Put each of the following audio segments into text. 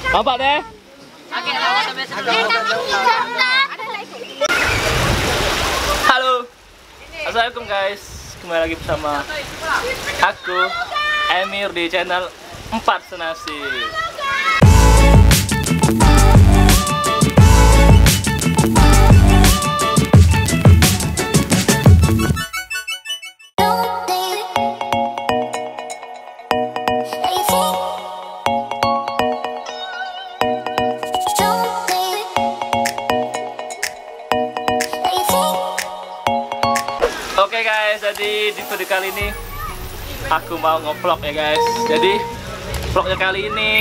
Nampak deh. Halo. Assalamualaikum guys. Kembali lagi bersama aku Emir di channel 4 Senasib. Oke guys, jadi di video kali ini aku mau nge-vlog ya guys. Jadi vlognya kali ini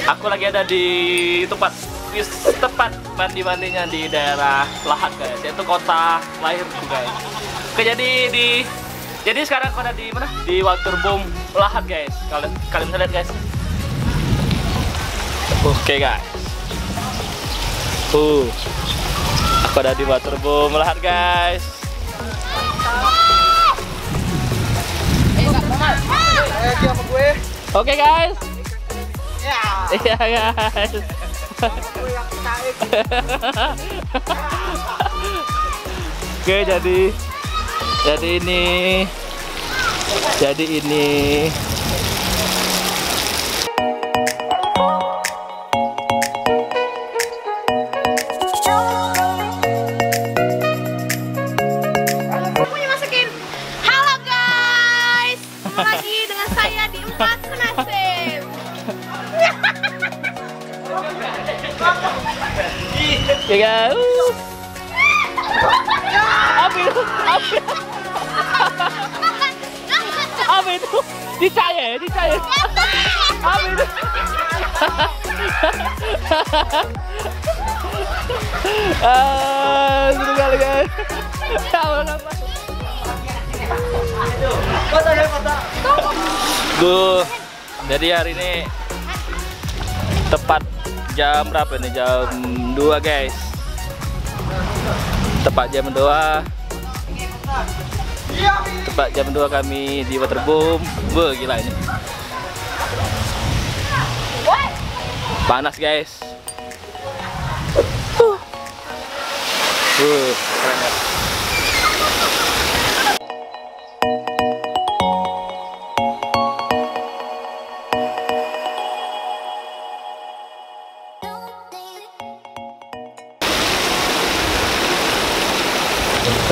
aku lagi ada di tempat mandi-mandinya di daerah Lahat guys, yaitu kota lahirku guys. Oke, jadi sekarang aku ada di mana? Di Waterboom Lahat guys. Kalian bisa lihat guys. Oke guys. Aku ada di Waterboom Lahat guys. Oke guys. Iya guys. Oke, jadi ini lagi dengan saya di 4 Senasib. Ya guys. Apa itu? Dicaya. Apa itu? Seru kali guys. Jadi hari ini tepat jam berapa nih? Jam 2 guys. Tepat jam 2 kami di Waterboom. Gila ini. Panas guys. Keren ya.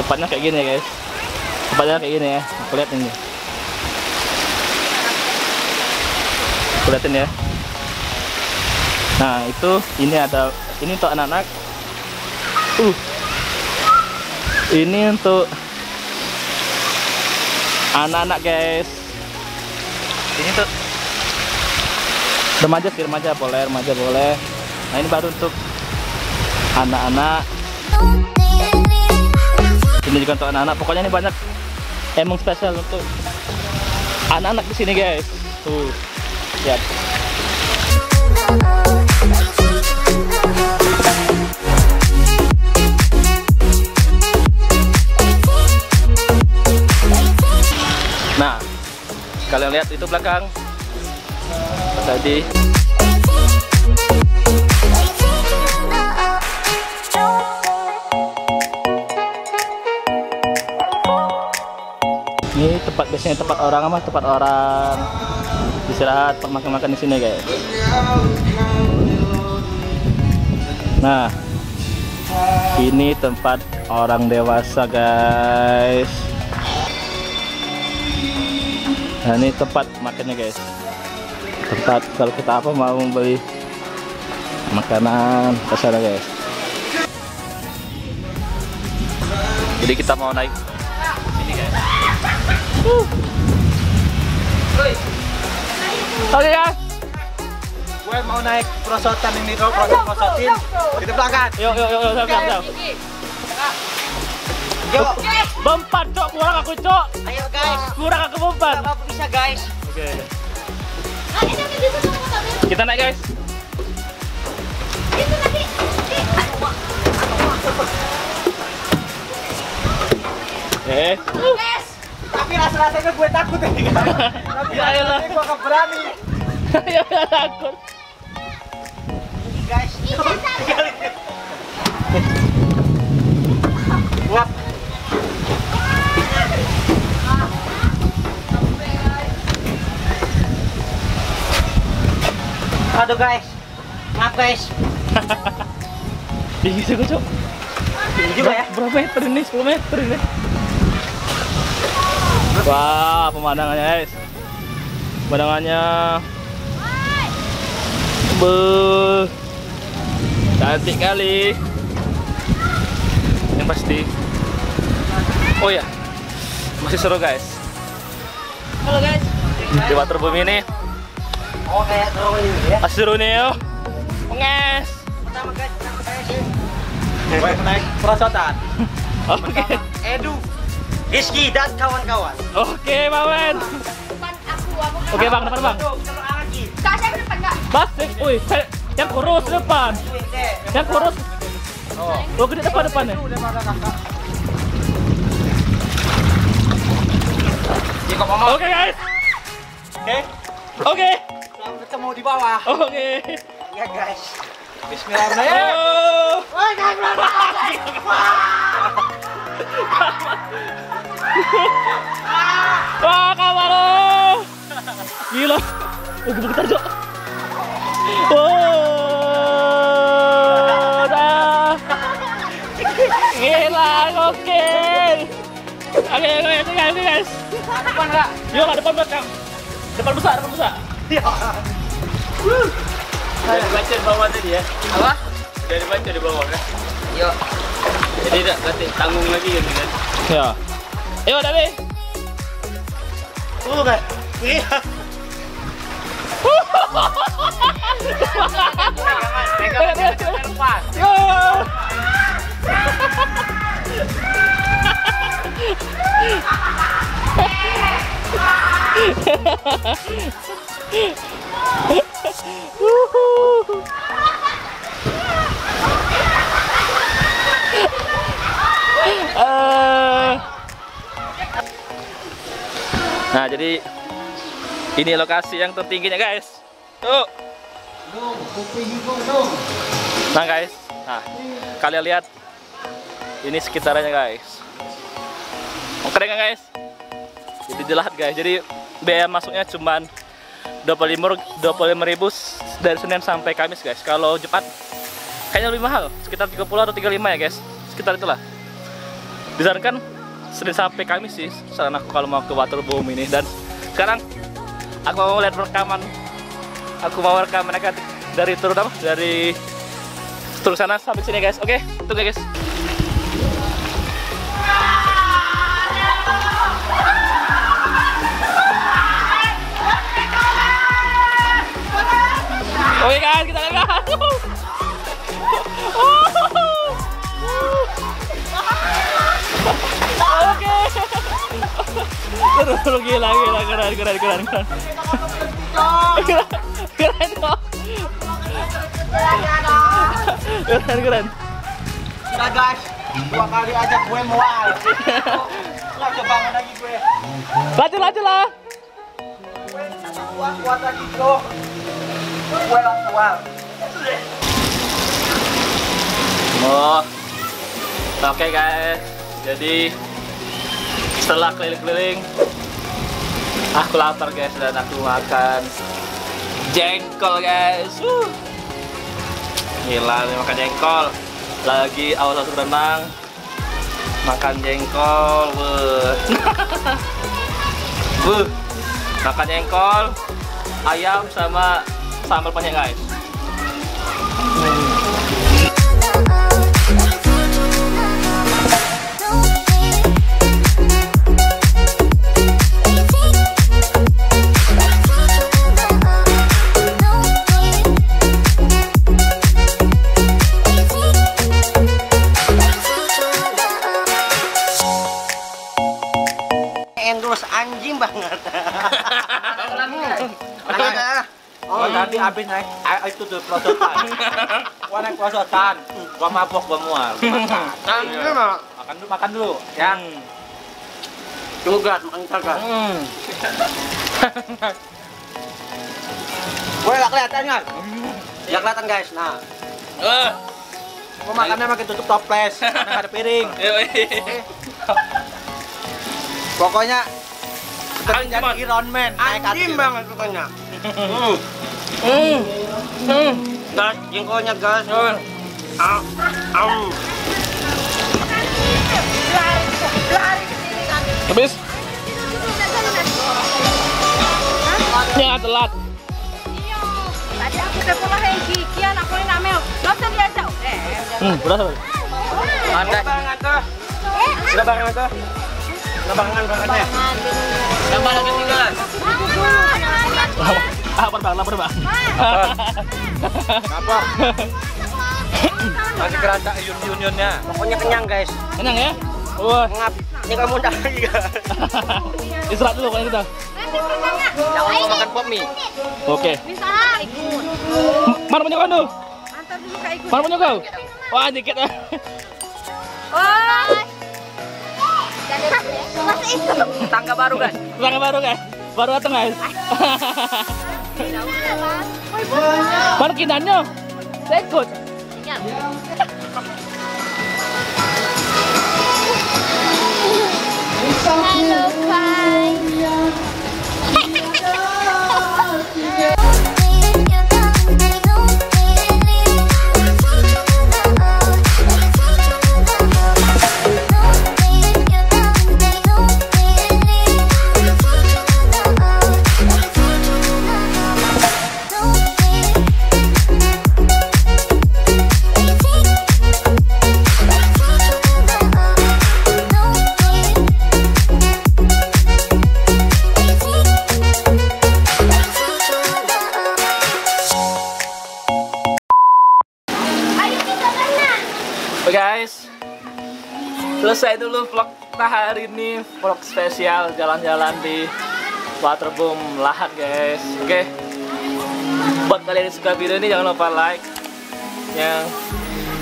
Tempatnya kayak gini guys. Tempatnya kayak gini ya. Aku lihat ini. Aku liatin ya. Nah itu ini untuk anak-anak. Ini untuk anak-anak guys. Ini tuh remaja boleh. Nah ini baru untuk anak-anak. Ini juga untuk anak-anak. Pokoknya ini banyak, emang spesial untuk anak-anak di sini guys. Lihat. Nah, kalian lihat itu belakang. Tadi. Ini biasanya tempat orang istirahat, makan di sini guys. Nah, ini tempat orang dewasa guys. Nah ini tempat makannya guys. Tempat kalau kita mau membeli makanan ke sana guys. Jadi kita mau naik sini guys. Oke guys, gue mau naik perosotan ini dulu, prosotin di belakang. Yuk, siap. Yuk, bompat cok, kurang aku cok. Ayo guys, kurang aku bompat. Apa bisa guys? Oke. Kita naik guys. Tapi rasa-rasanya gue takut ini kan. Tapi rasa-rasanya gue gak berani. Ya takut. guys. Wah. Aduh guys. Maaf guys. Tinggi sih Cok. Tinggi juga ya. Berapa meter ini? 10 meter ini. Wah, pemandangannya guys. Pemandangannya. Cantik kali. Yang pasti. Oh ya, masih seru guys. Halo guys. Di waterboom ini. Oh kayak seru ini ya. Masih seru nih yo. Penges. Pertama guys, pertama saya sih. Naik perosotan. Oke. Edu, Rizky dan kawan-kawan. Oke, Mawen. Depan aku. Oke, Bang, depan, Bang. Lagi. Kak, saya depan nggak? Bas, yang kurus di depan. Yang kurus. Oh, gede depan nih. Oke, guys. Oke. Oke. Sampai ketemu di bawah. Oke. Ya guys. Bismillahirrahmanirrahim. Oh. Wah, Wah, kamar lo. Gila. Oh, gue kita Cok. Oh, dah. Gila, oke. Oke, guys. depan enggak? Yuk, depan belakang. Depan besar. Ya. Dari baca di bawah tadi ya. Apa? Dari baca di bawah kan. Yuk. Jadi tidak nanti tanggung lagi gitu kan. Ya. Ayo, Dali. Guys. Iya. Yo. Nah, jadi ini lokasi yang tertingginya, guys. Tuh. Nah, guys. Nah, kalian lihat ini sekitarannya, guys. Oke kan, guys? Jadi jelas, guys. Jadi biaya masuknya cuman 25.000 dari Senin sampai Kamis, guys. Kalau Jumat kayaknya lebih mahal, sekitar 30 atau 35 ya, guys. Sekitar itulah. Disarankan Senin sampai Kamis sih saran aku kalau mau ke waterboom ini. Dan sekarang aku mau lihat rekaman. Aku mau rekam mereka dari tur apa? Dari tur sana sampai sini, guys. Oke, tunggu guys. Oke guys, kita lihat. Oke. Terus gila, keren. Keren kok. Keren. Udah guys, 2 kali aja gue mual. Nggak kebangun lagi gue. Lanjut lah. Kuat lagi bro. Gue langsung mual. Oh. Oke guys. Jadi setelah keliling-keliling, aku lapar guys dan aku makan jengkol guys. Gila nih makan jengkol. Lagi awal berenang, makan jengkol. Makan jengkol, ayam sama sambal penyet guys. Endorse anjing banget. Oh, tadi habis naik itu tuh prosotan. Gua naik prosotan. Gua mabok, gua mual. Makan dulu, ya. Tunggu gas, makan gas. Gue gak kelihatan kan? Ya kelihatan guys. Nah, Gua makannya makin tutup toples, karena nggak ada piring. Pokoknya jadi Iron Man, naik Anjing banget pokoknya. Gas, jengkolnya gas. Habis? Ya telat. Iya. Tadi aku udah pulang gigian aku ini namanya. Lo usah diajak. Udah. Ada barengan tuh. Udah barengan tuh. Udah barengannya. Tambah lagi 3. Lapar bang. Apa? Masih kerasa yun-yunnya. Pokoknya kenyang guys. Kenyang ya? Wah. Ngap. Ini kamu udah lagi kan? Istirahat dulu kalau kita. Jangan lupa makan pop mie. Oke. Bisa ikut. Mana punya kau? Antar dulu Kak ikut. Mana punya kau? Wah dikit. Oh. Masih itu. Tangga baru guys. Tangga baru kan? Baru datang guys. Mana kinannya? Saya ikut. Halo Kai. Oke guys, selesai dulu vlog kita hari ini, vlog spesial jalan-jalan di Waterboom Lahat guys. Oke, buat kalian yang suka video ini jangan lupa like, yang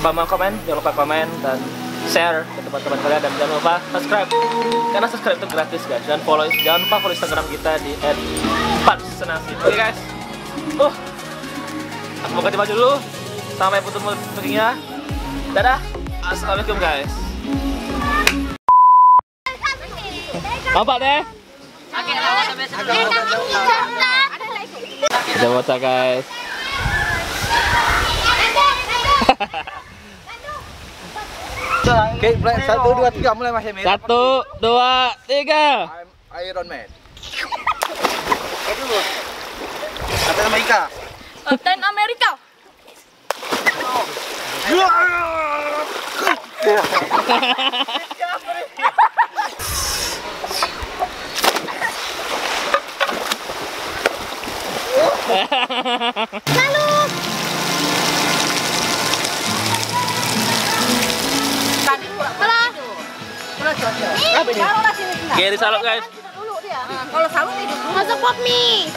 komen, jangan lupa komen dan share ke teman-teman kalian, dan jangan lupa subscribe karena subscribe itu gratis guys. Dan jangan lupa follow Instagram kita di @patsenasi. Oke guys, aku mau ganti baju dulu sampai bertemu berikutnya. Dadah, assalamualaikum guys. Nampak deh. Udah bocah guys. Oke, 1, 2, 3 mulai Mas Emil. 1, 2, 3. I'm Iron Man. Captain America. Captain America. Gary salut guys. Kalau salut hidup dulu. Masuk pop mie.